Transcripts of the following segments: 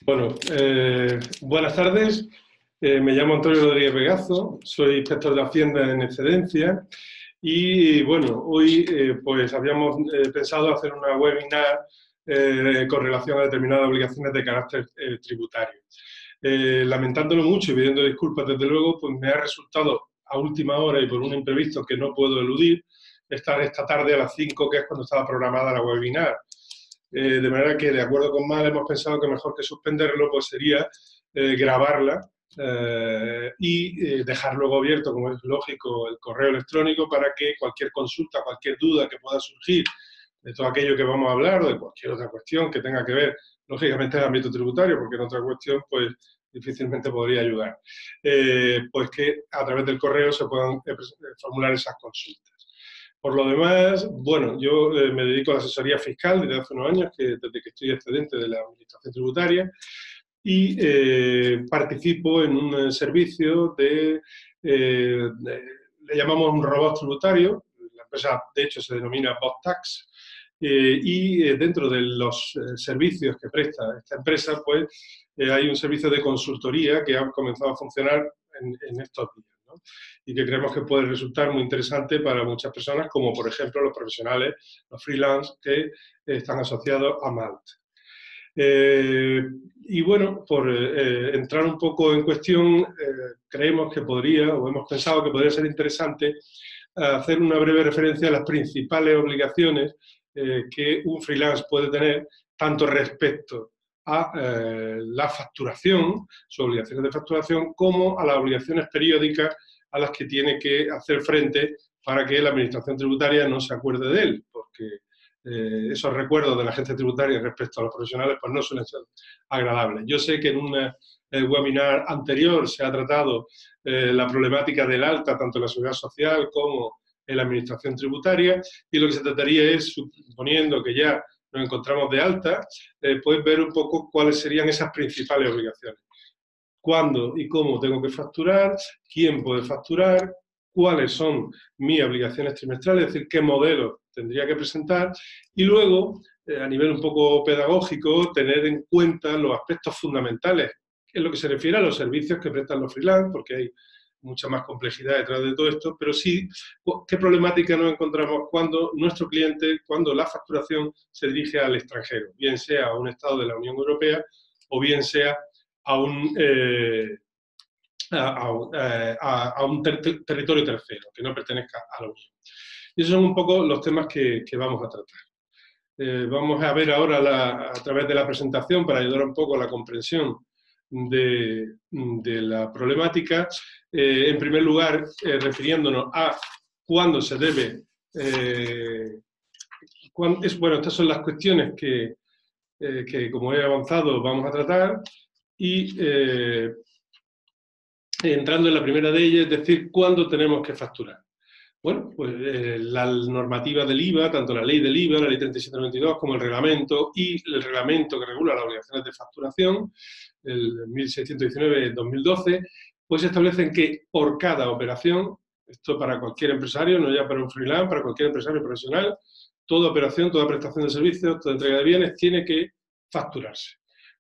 Bueno, buenas tardes. Me llamo Antonio Rodríguez Vegazo, soy inspector de Hacienda en excedencia y bueno, hoy pues habíamos pensado hacer una webinar con relación a determinadas obligaciones de carácter tributario. Lamentándolo mucho y pidiendo disculpas desde luego, pues me ha resultado a última hora y por un imprevisto que no puedo eludir estar esta tarde a las 5, que es cuando estaba programada la webinar. De manera que, de acuerdo con Mal, hemos pensado que mejor que suspenderlo, pues sería grabarla y dejar luego abierto, como es lógico, el correo electrónico para que cualquier consulta, cualquier duda que pueda surgir de todo aquello que vamos a hablar o de cualquier otra cuestión que tenga que ver, lógicamente, en el ámbito tributario, porque en otra cuestión, pues difícilmente podría ayudar, pues que a través del correo se puedan formular esas consultas. Por lo demás, bueno, yo me dedico a la asesoría fiscal desde hace unos años, desde que estoy excedente de la Administración Tributaria, y participo en un servicio le llamamos un robot tributario, la empresa de hecho se denomina BotTax, y dentro de los servicios que presta esta empresa, pues hay un servicio de consultoría que ha comenzado a funcionar en estos días, ¿no? Y que creemos que puede resultar muy interesante para muchas personas, como por ejemplo los profesionales, los freelance que están asociados a Malt. Y bueno, por entrar un poco en cuestión, creemos que podría, o hemos pensado que podría ser interesante, hacer una breve referencia a las principales obligaciones que un freelance puede tener, tanto respecto a la facturación, sus obligaciones de facturación, como a las obligaciones periódicas a las que tiene que hacer frente para que la Administración Tributaria no se acuerde de él, porque esos recuerdos de la agencia tributaria respecto a los profesionales pues no suelen ser agradables. Yo sé que en un webinar anterior se ha tratado la problemática del alta, tanto en la seguridad social como en la administración tributaria, y lo que se trataría es, suponiendo que ya nos encontramos de alta, pues ver un poco cuáles serían esas principales obligaciones. Cuándo y cómo tengo que facturar, quién puede facturar, cuáles son mis obligaciones trimestrales, es decir, qué modelo tendría que presentar, y luego, a nivel un poco pedagógico, tener en cuenta los aspectos fundamentales en lo que se refiere a los servicios que prestan los freelance, porque hay mucha más complejidad detrás de todo esto, pero sí qué problemática nos encontramos cuando nuestro cliente, cuando la facturación se dirige al extranjero, bien sea a un Estado de la Unión Europea o bien sea a un, a un territorio tercero, que no pertenezca a la Unión. Y esos son un poco los temas que vamos a tratar. Vamos a ver ahora a través de la presentación, para ayudar un poco a la comprensión de la problemática, en primer lugar, refiriéndonos a cuándo se debe... bueno, estas son las cuestiones que, como he avanzado, vamos a tratar, y entrando en la primera de ellas, es decir, ¿cuándo tenemos que facturar? Bueno, pues la normativa del IVA, tanto la ley del IVA, la ley 3792, como el reglamento y el reglamento que regula las obligaciones de facturación, el 1619-2012, pues establecen que por cada operación, esto para cualquier empresario, no ya para un freelance, para cualquier empresario profesional, toda operación, toda prestación de servicios, toda entrega de bienes tiene que facturarse.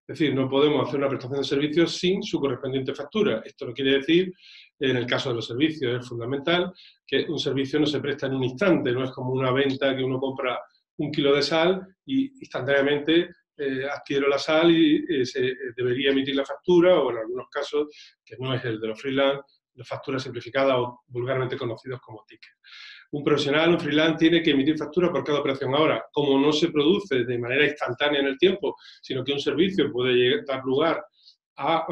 Es decir, no podemos hacer una prestación de servicios sin su correspondiente factura. Esto no quiere decir, en el caso de los servicios, es fundamental que un servicio no se presta en un instante, no es como una venta que uno compra 1 kilo de sal y instantáneamente adquiero la sal y se debería emitir la factura, o en algunos casos, que no es el de los freelance, la factura simplificada o vulgarmente conocidos como tickets. Un profesional, un freelance, tiene que emitir factura por cada operación. Ahora, como no se produce de manera instantánea en el tiempo, sino que un servicio puede dar lugar a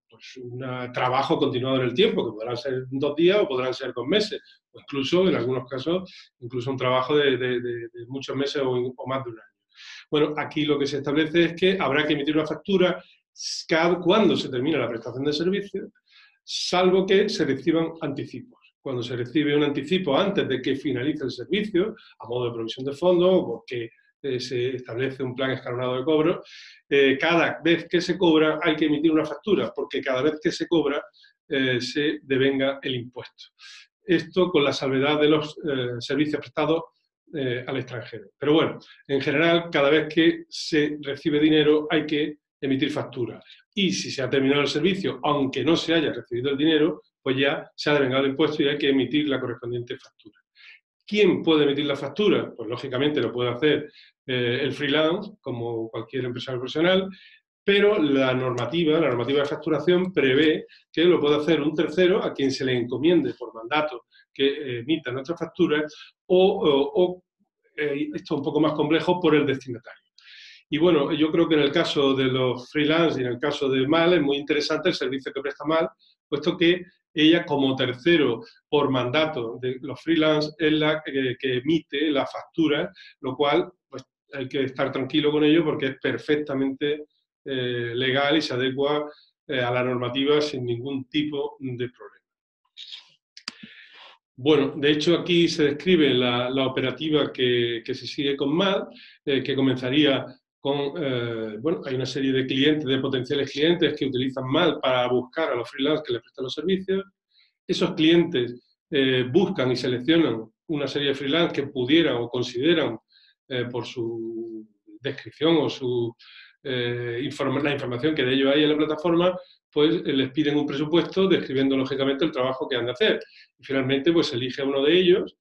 pues un trabajo continuado en el tiempo, que podrán ser 2 días o podrán ser 2 meses, o incluso, en algunos casos, incluso un trabajo de muchos meses o más de un año. Bueno, aquí lo que se establece es que habrá que emitir una factura cuando se termina la prestación de servicios, salvo que se reciban anticipos. Cuando se recibe un anticipo antes de que finalice el servicio, a modo de provisión de fondos, o porque se establece un plan escalonado de cobro, cada vez que se cobra hay que emitir una factura, porque cada vez que se cobra se devenga el impuesto. Esto con la salvedad de los servicios prestados al extranjero. Pero bueno, en general, cada vez que se recibe dinero hay que emitir factura. Y si se ha terminado el servicio, aunque no se haya recibido el dinero, pues ya se ha devengado el impuesto y hay que emitir la correspondiente factura. ¿Quién puede emitir la factura? Pues lógicamente lo puede hacer el freelance, como cualquier empresario profesional, pero la normativa de facturación prevé que lo puede hacer un tercero a quien se le encomiende por mandato que emita nuestras facturas o esto es un poco más complejo, por el destinatario. Y bueno, yo creo que en el caso de los freelance y en el caso de MAL es muy interesante el servicio que presta MAL, puesto que ella como tercero por mandato de los freelance es la que emite la factura, lo cual pues, hay que estar tranquilo con ello porque es perfectamente legal y se adecua a la normativa sin ningún tipo de problema. Bueno, de hecho aquí se describe la operativa que se sigue con MAL, que comenzaría con, bueno, hay una serie de clientes, de potenciales clientes que utilizan MAL para buscar a los freelance que les prestan los servicios. Esos clientes buscan y seleccionan una serie de freelance que pudieran o consideran por su descripción o la información que de ellos hay en la plataforma, pues les piden un presupuesto describiendo lógicamente el trabajo que han de hacer. Y finalmente pues se elige a uno de ellos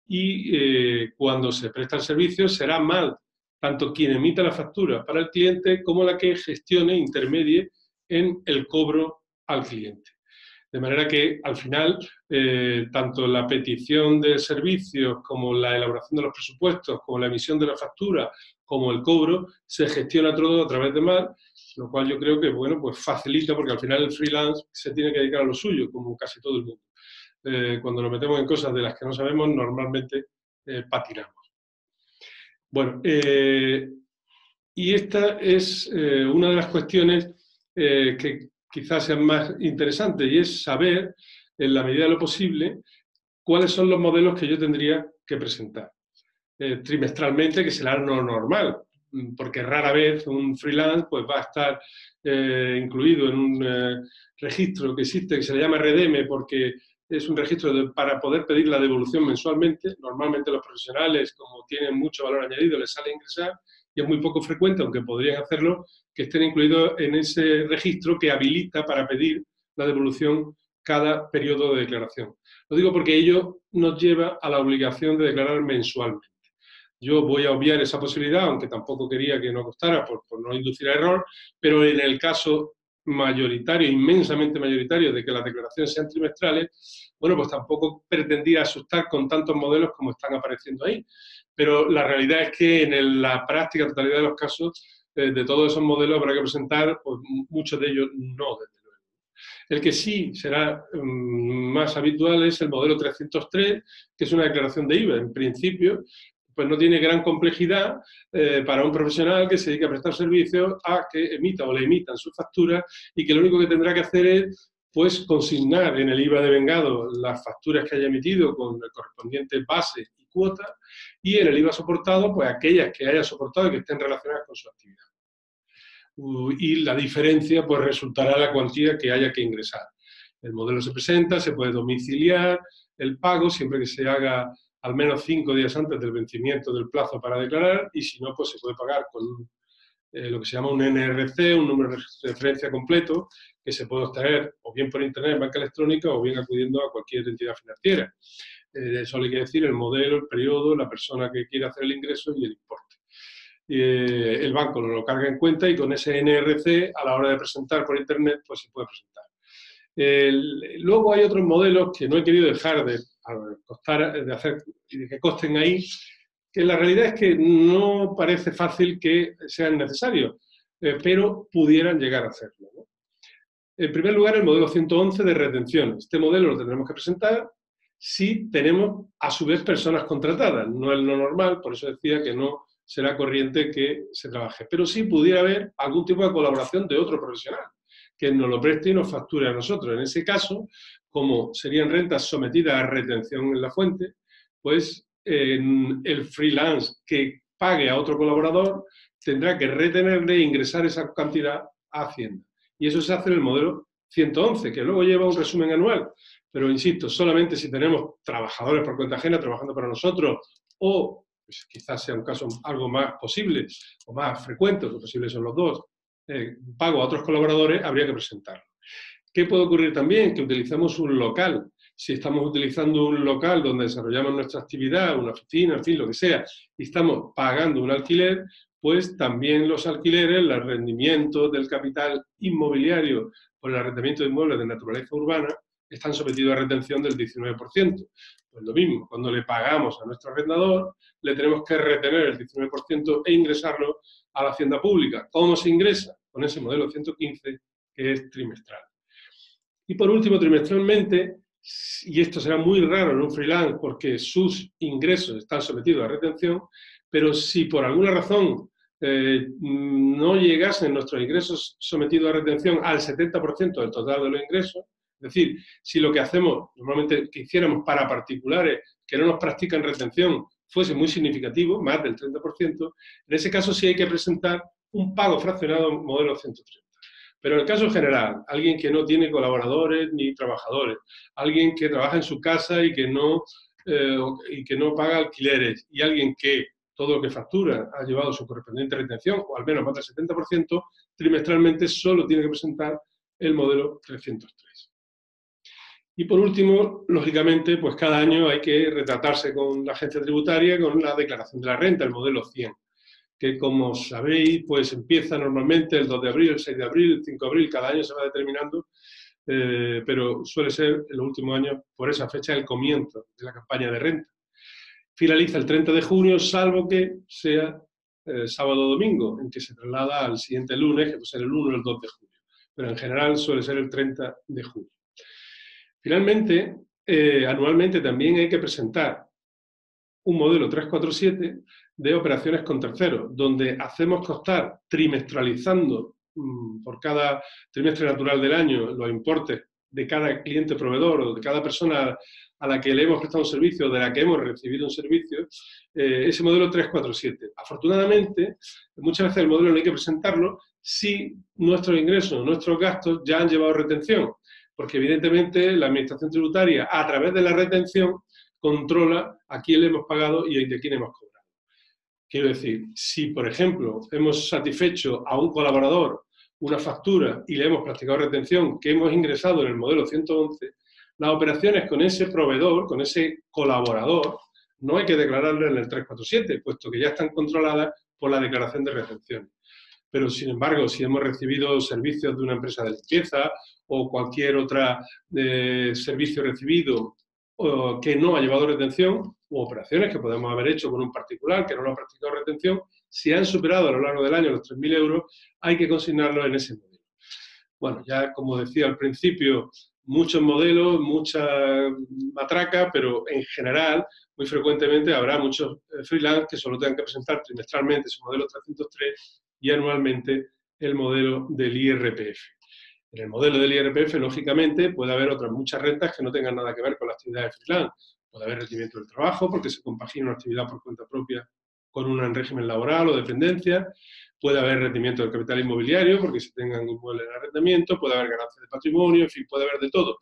y cuando se presta el servicio será MAL, tanto quien emita la factura para el cliente como la que gestione, intermedie en el cobro al cliente. De manera que, al final, tanto la petición de servicios como la elaboración de los presupuestos, como la emisión de la factura, como el cobro, se gestiona todo a través de MAL, lo cual yo creo que, bueno, pues facilita, porque al final el freelance se tiene que dedicar a lo suyo, como casi todo el mundo. Cuando nos metemos en cosas de las que no sabemos, normalmente patinamos. Bueno, y esta es una de las cuestiones que quizás sean más interesantes, y es saber, en la medida de lo posible, cuáles son los modelos que yo tendría que presentar. Trimestralmente, que será lo normal, porque rara vez un freelance pues, va a estar incluido en un registro que existe, que se le llama REDEME, porque es un registro para poder pedir la devolución mensualmente. Normalmente los profesionales, como tienen mucho valor añadido, les sale ingresar, y es muy poco frecuente, aunque podrían hacerlo, que estén incluidos en ese registro que habilita para pedir la devolución cada periodo de declaración. Lo digo porque ello nos lleva a la obligación de declarar mensualmente. Yo voy a obviar esa posibilidad, aunque tampoco quería que no costara por no inducir a error, pero en el caso mayoritario, inmensamente mayoritario, de que las declaraciones sean trimestrales, bueno, pues tampoco pretendía asustar con tantos modelos como están apareciendo ahí. Pero la realidad es que en la práctica totalidad de los casos, de todos esos modelos habrá que presentar, pues muchos de ellos no, desde luego. El que sí será más habitual es el modelo 303, que es una declaración de IVA. En principio, pues no tiene gran complejidad para un profesional que se dedica a prestar servicios a que emita o le emitan sus facturas y que lo único que tendrá que hacer es pues consignar en el IVA devengado las facturas que haya emitido con el correspondiente base y cuota, y en el IVA soportado, pues aquellas que haya soportado y que estén relacionadas con su actividad. Y la diferencia pues resultará la cuantía que haya que ingresar. El modelo se presenta, se puede domiciliar el pago siempre que se haga al menos 5 días antes del vencimiento del plazo para declarar, y si no, pues se puede pagar con lo que se llama un NRC, un número de referencia completo, que se puede obtener o bien por internet en banca electrónica o bien acudiendo a cualquier entidad financiera. Eso le quiere decir el modelo, el periodo, la persona que quiere hacer el ingreso y el importe. El banco lo carga en cuenta y con ese NRC, a la hora de presentar por internet, pues se puede presentar. Luego hay otros modelos que no he querido dejar de hacer y de que costen ahí, que la realidad es que no parece fácil que sean necesarios, pero pudieran llegar a hacerlo, ¿no? En primer lugar, el modelo 111 de retención. Este modelo lo tendremos que presentar si tenemos, a su vez, personas contratadas. No es lo normal, por eso decía que no será corriente que se trabaje. Pero sí pudiera haber algún tipo de colaboración de otro profesional que nos lo preste y nos facture a nosotros. En ese caso, como serían rentas sometidas a retención en la fuente, pues el freelance que pague a otro colaborador tendrá que retenerle e ingresar esa cantidad a Hacienda. Y eso se hace en el modelo 111, que luego lleva un resumen anual. Pero, insisto, solamente si tenemos trabajadores por cuenta ajena trabajando para nosotros, o pues, quizás sea un caso algo más posible o más frecuente, lo posible son los dos, pago a otros colaboradores, habría que presentarlo. ¿Qué puede ocurrir también? Que utilizamos un local. Si estamos utilizando un local donde desarrollamos nuestra actividad, una oficina, en fin, lo que sea, y estamos pagando un alquiler, pues también los alquileres, los rendimientos del capital inmobiliario por el arrendamiento de inmuebles de naturaleza urbana están sometidos a retención del 19%. Pues lo mismo, cuando le pagamos a nuestro arrendador, le tenemos que retener el 19% e ingresarlo a la hacienda pública. ¿Cómo se ingresa? Con ese modelo 115, que es trimestral. Y por último, trimestralmente, y esto será muy raro en un freelance porque sus ingresos están sometidos a retención, pero si por alguna razón no llegasen nuestros ingresos sometidos a retención al 70% del total de los ingresos, es decir, si lo que hacemos, normalmente que hiciéramos para particulares que no nos practican retención, fuese muy significativo, más del 30%, en ese caso sí hay que presentar un pago fraccionado modelo 130. Pero en el caso general, alguien que no tiene colaboradores ni trabajadores, alguien que trabaja en su casa y que no paga alquileres, y alguien que todo lo que factura ha llevado su correspondiente retención, o al menos más del 70%, trimestralmente solo tiene que presentar el modelo 303. Y por último, lógicamente, pues cada año hay que retratarse con la agencia tributaria con la declaración de la renta, el modelo 100, que como sabéis, pues empieza normalmente el 2 de abril, el 6 de abril, el 5 de abril, cada año se va determinando, pero suele ser en los últimos años por esa fecha el comienzo de la campaña de renta. Finaliza el 30 de junio, salvo que sea sábado o domingo, en que se traslada al siguiente lunes, que puede ser el 1 o el 2 de junio. Pero en general suele ser el 30 de junio. Finalmente, anualmente también hay que presentar un modelo 347 de operaciones con terceros, donde hacemos constar trimestralizando por cada trimestre natural del año los importes de cada cliente proveedor o de cada persona a la que le hemos prestado un servicio o de la que hemos recibido un servicio, ese modelo 347. Afortunadamente, muchas veces el modelo no hay que presentarlo si nuestros ingresos, nuestros gastos ya han llevado retención, porque evidentemente la administración tributaria, a través de la retención, controla a quién le hemos pagado y de quién hemos cobrado. Quiero decir, si por ejemplo hemos satisfecho a un colaborador una factura y le hemos practicado retención que hemos ingresado en el modelo 111, las operaciones con ese proveedor, con ese colaborador, no hay que declararlo en el 347, puesto que ya están controladas por la declaración de retención. Pero, sin embargo, si hemos recibido servicios de una empresa de limpieza o cualquier otro servicio recibido que no ha llevado retención, u operaciones que podemos haber hecho con un particular que no lo ha practicado retención, si han superado a lo largo del año los 3.000 euros, hay que consignarlos en ese modelo. Bueno, ya como decía al principio, muchos modelos, mucha matraca, pero en general, muy frecuentemente habrá muchos freelance que solo tengan que presentar trimestralmente su modelo 303 y anualmente el modelo del IRPF. En el modelo del IRPF, lógicamente, puede haber otras muchas rentas que no tengan nada que ver con la actividad de freelance. Puede haber rendimiento del trabajo, porque se compagina una actividad por cuenta propia con una en régimen laboral o dependencia. Puede haber rendimiento del capital inmobiliario, porque se tengan inmuebles en arrendamiento. Puede haber ganancias de patrimonio, en fin, puede haber de todo.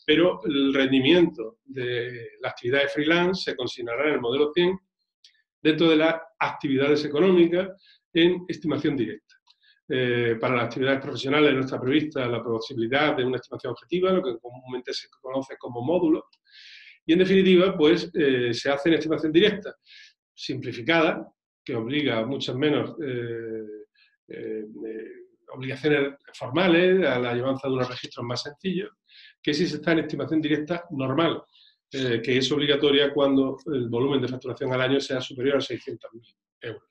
Pero el rendimiento de la actividad de freelance se consignará en el modelo 100 dentro de las actividades económicas en estimación directa. Para las actividades profesionales no está prevista la posibilidad de una estimación objetiva, lo que comúnmente se conoce como módulo. Y en definitiva, pues se hace en estimación directa, simplificada, que obliga a muchas menos obligaciones formales, a la llevanza de unos registros más sencillos, que si se está en estimación directa normal, que es obligatoria cuando el volumen de facturación al año sea superior a 600.000 euros.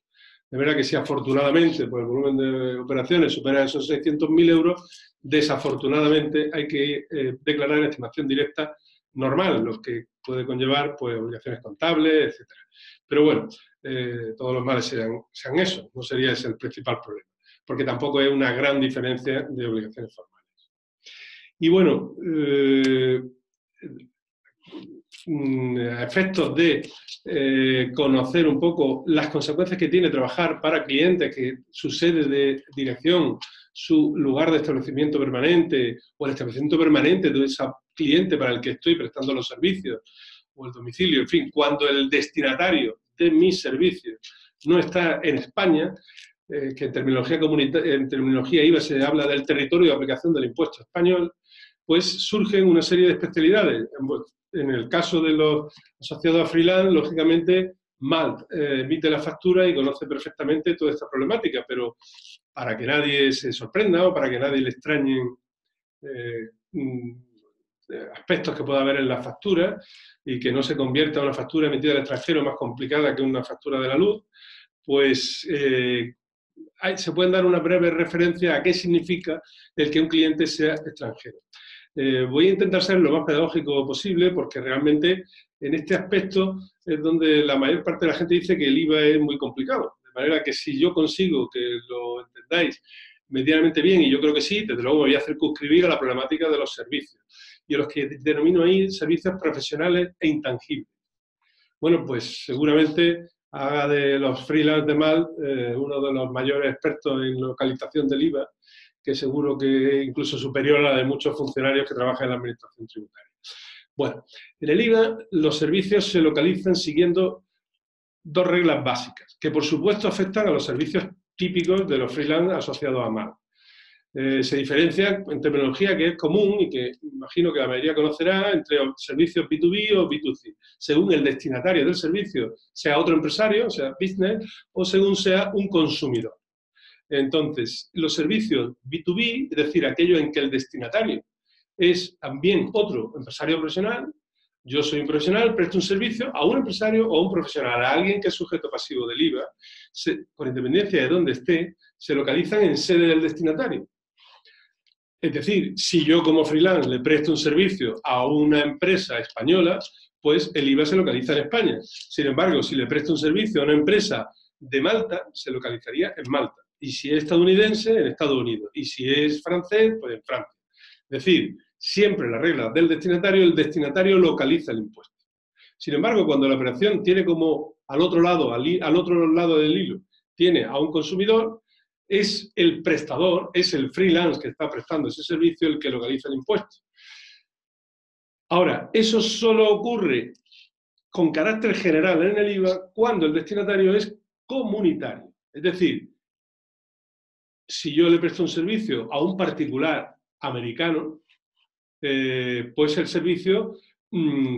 De verdad que si afortunadamente pues, el volumen de operaciones supera esos 600.000 euros, desafortunadamente hay que declarar en estimación directa normal, lo que puede conllevar pues, obligaciones contables, etc. Pero bueno, todos los males sean eso, no sería ese el principal problema, porque tampoco es una gran diferencia de obligaciones formales. Y bueno, a efectos de conocer un poco las consecuencias que tiene trabajar para clientes que su sede de dirección, su lugar de establecimiento permanente o el establecimiento permanente de ese cliente para el que estoy prestando los servicios o el domicilio, en fin, cuando el destinatario de mis servicios no está en España, que en terminología IVA se habla del territorio de aplicación del impuesto español, pues surgen una serie de especialidades. En el caso de los asociados a freelance, lógicamente, Malt emite la factura y conoce perfectamente toda esta problemática, pero para que nadie se sorprenda o para que nadie le extrañen aspectos que pueda haber en la factura y que no se convierta una factura emitida al extranjero más complicada que una factura de la luz, pues se pueden dar una breve referencia a qué significa el que un cliente sea extranjero. Voy a intentar ser lo más pedagógico posible porque realmente en este aspecto es donde la mayor parte de la gente dice que el IVA es muy complicado. De manera que si yo consigo que lo entendáis medianamente bien, y yo creo que sí, desde luego me voy a circunscribir a la problemática de los servicios y a los que denomino ahí servicios profesionales e intangibles. Bueno, pues seguramente haga de los freelance de Malt uno de los mayores expertos en localización del IVA, que seguro que es incluso superior a la de muchos funcionarios que trabajan en la administración tributaria. Bueno, en el IVA los servicios se localizan siguiendo dos reglas básicas, que por supuesto afectan a los servicios típicos de los freelance asociados a Malt. Se diferencia en terminología que es común y que imagino que la mayoría conocerá entre servicios B2B o B2C, según el destinatario del servicio sea otro empresario, sea business, o según sea un consumidor. Entonces, los servicios B2B, es decir, aquello en que el destinatario es también otro empresario profesional, yo soy un profesional, presto un servicio a un empresario o a un profesional, a alguien que es sujeto pasivo del IVA, por independencia de dónde esté, se localizan en sede del destinatario. Es decir, si yo como freelance le presto un servicio a una empresa española, pues el IVA se localiza en España. Sin embargo, si le presto un servicio a una empresa de Malta, se localizaría en Malta. Y si es estadounidense, en Estados Unidos. Y si es francés, pues en Francia. Es decir, siempre la regla del destinatario, el destinatario localiza el impuesto. Sin embargo, cuando la operación tiene como al otro lado del hilo, tiene a un consumidor, es el prestador, es el freelance que está prestando ese servicio el que localiza el impuesto. Ahora, eso solo ocurre con carácter general en el IVA cuando el destinatario es comunitario. Es decir, si yo le presto un servicio a un particular americano, pues el servicio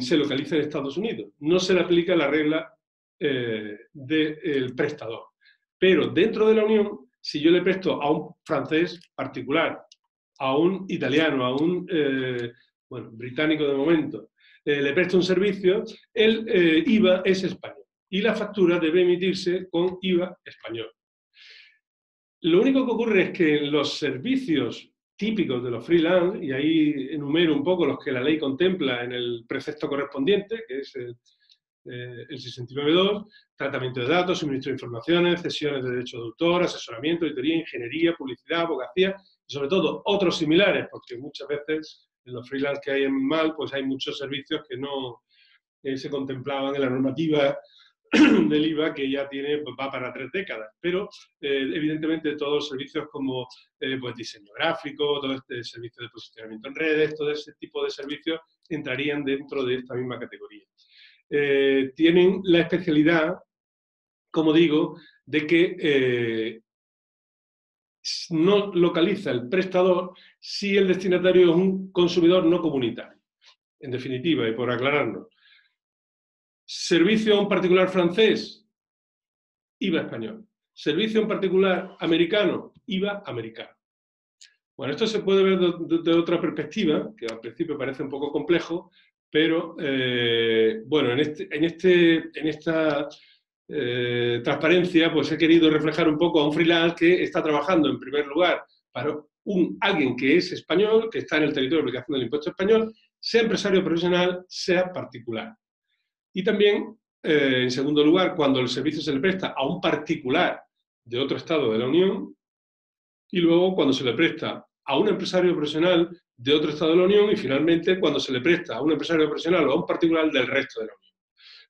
se localiza en Estados Unidos. No se le aplica la regla del prestador. Pero dentro de la Unión, si yo le presto a un francés particular, a un italiano, a un británico de momento, le presto un servicio, el IVA es español y la factura debe emitirse con IVA español. Lo único que ocurre es que en los servicios típicos de los freelance, y ahí enumero un poco los que la ley contempla en el precepto correspondiente, que es el 69.2, tratamiento de datos, suministro de informaciones, cesiones de derecho de autor, asesoramiento, auditoría, ingeniería, publicidad, abogacía, y sobre todo otros similares, porque muchas veces en los freelance que hay en Malt, pues hay muchos servicios que no se contemplaban en la normativa del IVA que ya va para 3 décadas, pero evidentemente todos los servicios como pues diseño gráfico, todo este servicio de posicionamiento en redes, todo ese tipo de servicios entrarían dentro de esta misma categoría. Tienen la especialidad, como digo, de que no localiza el prestador si el destinatario es un consumidor no comunitario. En definitiva, y por aclararnos, servicio a un particular francés, IVA español. Servicio a un particular americano, IVA americano. Bueno, esto se puede ver de otra perspectiva, que al principio parece un poco complejo, pero bueno, en esta transparencia pues he querido reflejar un poco a un freelance que está trabajando en primer lugar para alguien que es español, que está en el territorio de aplicación del impuesto español, sea empresario profesional, sea particular. Y también, en segundo lugar, cuando el servicio se le presta a un particular de otro estado de la Unión, y luego cuando se le presta a un empresario profesional de otro estado de la Unión, y finalmente cuando se le presta a un empresario profesional o a un particular del resto de la Unión.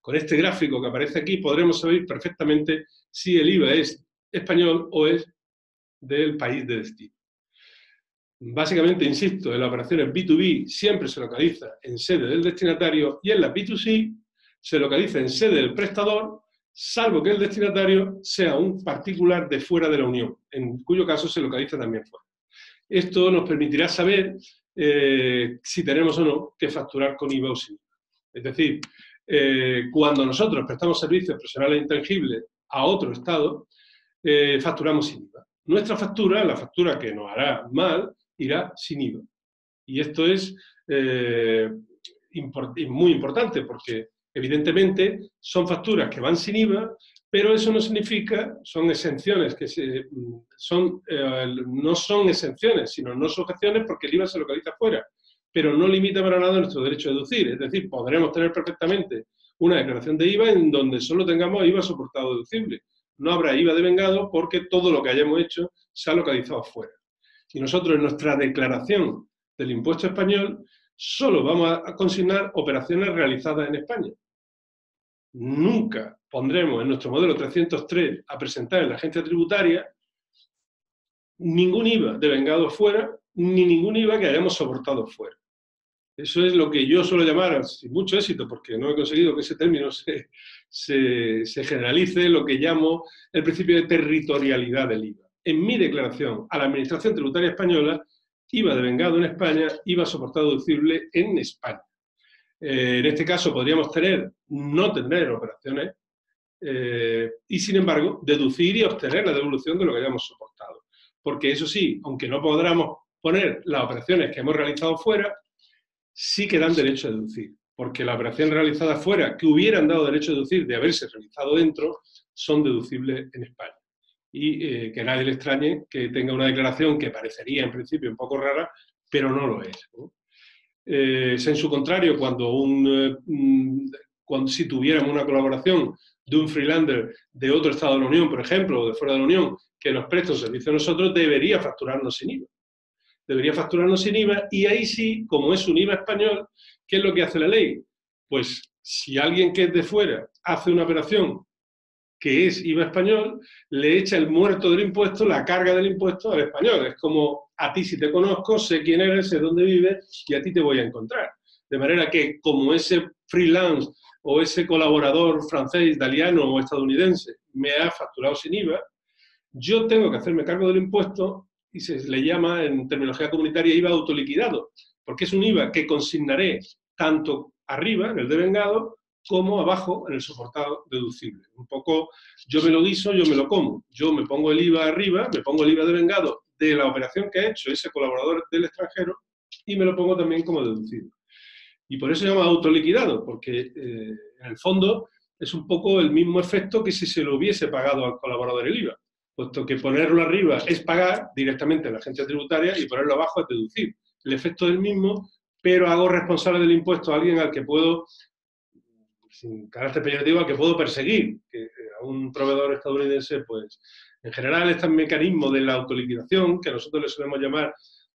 Con este gráfico que aparece aquí podremos saber perfectamente si el IVA es español o es del país de destino. Básicamente, insisto, en las operaciones B2B siempre se localiza en sede del destinatario y en las B2C se localiza en sede del prestador, salvo que el destinatario sea un particular de fuera de la Unión, en cuyo caso se localiza también fuera. Esto nos permitirá saber si tenemos o no que facturar con IVA o sin IVA. Es decir, cuando nosotros prestamos servicios personales intangibles a otro Estado, facturamos sin IVA. Nuestra factura, la factura que nos hará mal, irá sin IVA. Y esto es muy importante porque, evidentemente, son facturas que van sin IVA, pero eso no significa, son exenciones que no son exenciones, sino no sujeciones porque el IVA se localiza fuera, pero no limita para nada nuestro derecho a deducir. Es decir, podremos tener perfectamente una declaración de IVA en donde solo tengamos IVA soportado deducible. No habrá IVA devengado porque todo lo que hayamos hecho se ha localizado fuera. Y nosotros en nuestra declaración del impuesto español solo vamos a consignar operaciones realizadas en España. Nunca pondremos en nuestro modelo 303 a presentar en la agencia tributaria ningún IVA devengado fuera, ni ningún IVA que hayamos soportado fuera. Eso es lo que yo suelo llamar, sin mucho éxito, porque no he conseguido que ese término se generalice, lo que llamo el principio de territorialidad del IVA. En mi declaración a la Administración Tributaria Española, IVA devengado en España, IVA soportado deducible en España. En este caso podríamos no tener operaciones y, sin embargo, deducir y obtener la devolución de lo que hayamos soportado. Porque eso sí, aunque no podamos poner las operaciones que hemos realizado fuera, sí que dan derecho a deducir. Porque las operaciones realizadas fuera, que hubieran dado derecho a deducir de haberse realizado dentro, son deducibles en España. Y que nadie le extrañe que tenga una declaración que parecería en principio un poco rara, pero no lo es, ¿no? En su contrario, si tuviéramos una colaboración de un freelancer de otro Estado de la Unión, por ejemplo, o de fuera de la Unión, que nos presta un servicio a nosotros, debería facturarnos sin IVA. Debería facturarnos sin IVA y ahí sí, como es un IVA español, ¿qué es lo que hace la ley? Pues si alguien que es de fuera hace una operación que es IVA español, le echa el muerto del impuesto, la carga del impuesto al español. Es como, a ti si te conozco, sé quién eres, sé dónde vives y a ti te voy a encontrar. De manera que, como ese freelance o ese colaborador francés, italiano o estadounidense me ha facturado sin IVA, yo tengo que hacerme cargo del impuesto y se le llama, en terminología comunitaria, IVA autoliquidado, porque es un IVA que consignaré tanto arriba, en el devengado, como abajo en el soportado deducible. Un poco, yo me lo guiso, yo me lo como. Yo me pongo el IVA arriba, me pongo el IVA devengado de la operación que ha hecho ese colaborador del extranjero y me lo pongo también como deducido. Y por eso se llama autoliquidado, porque en el fondo es un poco el mismo efecto que si se lo hubiese pagado al colaborador el IVA, puesto que ponerlo arriba es pagar directamente a la agencia tributaria y ponerlo abajo es deducir. El efecto es el mismo, pero hago responsable del impuesto a alguien al que puedo, sin carácter peyorativo, al que puedo perseguir, que a un proveedor estadounidense, pues, en general este mecanismo de la autoliquidación, que nosotros le solemos llamar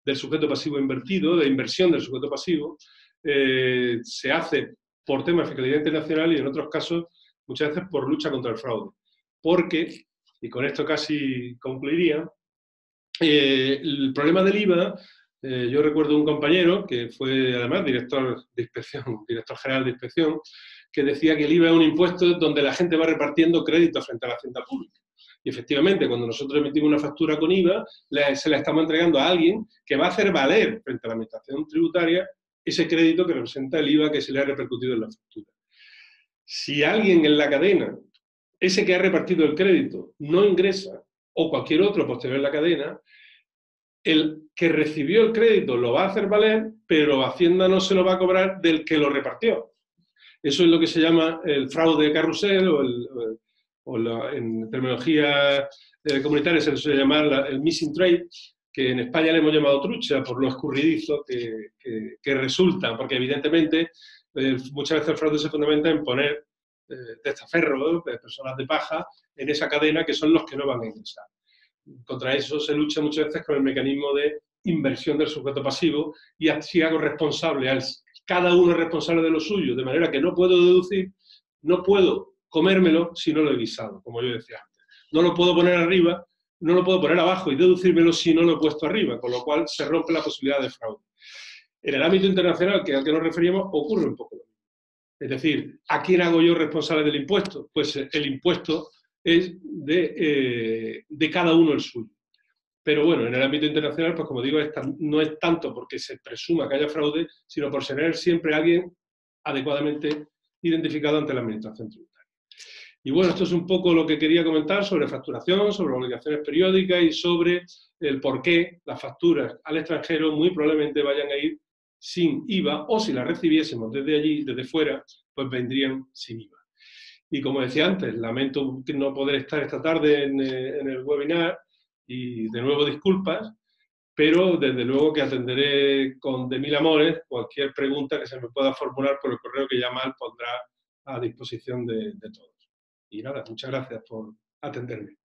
del sujeto pasivo invertido, de inversión del sujeto pasivo, se hace por temas de fiscalidad internacional y en otros casos, muchas veces por lucha contra el fraude. Porque, y con esto casi concluiría, el problema del IVA, yo recuerdo un compañero que fue además director de inspección, director general de inspección, que decía que el IVA es un impuesto donde la gente va repartiendo créditos frente a la hacienda pública. Y efectivamente, cuando nosotros emitimos una factura con IVA, se la estamos entregando a alguien que va a hacer valer frente a la administración tributaria ese crédito que representa el IVA que se le ha repercutido en la factura. Si alguien en la cadena, ese que ha repartido el crédito, no ingresa, o cualquier otro posterior en la cadena, el que recibió el crédito lo va a hacer valer, pero Hacienda no se lo va a cobrar del que lo repartió. Eso es lo que se llama el fraude de carrusel en terminología comunitaria se le suele llamar el missing trade, que en España le hemos llamado trucha por lo escurridizo que resulta, porque evidentemente muchas veces el fraude se fundamenta en poner testaferros, personas de paja, en esa cadena que son los que no van a ingresar. Contra eso se lucha muchas veces con el mecanismo de inversión del sujeto pasivo y así hago responsable, cada uno es responsable de lo suyo, de manera que no puedo deducir, no puedo comérmelo si no lo he guisado, como yo decía antes. No lo puedo poner arriba, no lo puedo poner abajo y deducírmelo si no lo he puesto arriba, con lo cual se rompe la posibilidad de fraude. En el ámbito internacional al que nos referíamos ocurre un poco lo mismo. Es decir, ¿a quién hago yo responsable del impuesto? Pues el impuesto es de cada uno el suyo. Pero bueno, en el ámbito internacional, pues como digo, no es tanto porque se presuma que haya fraude, sino por tener siempre a alguien adecuadamente identificado ante la administración tributaria. Y bueno, esto es un poco lo que quería comentar sobre facturación, sobre obligaciones periódicas y sobre el por qué las facturas al extranjero muy probablemente vayan a ir sin IVA, o si las recibiésemos desde allí, desde fuera, pues vendrían sin IVA. Y como decía antes, lamento no poder estar esta tarde en el webinar y de nuevo disculpas, pero desde luego que atenderé con de mil amores cualquier pregunta que se me pueda formular por el correo que Yamal pondrá a disposición de todos. Y nada, muchas gracias por atenderme.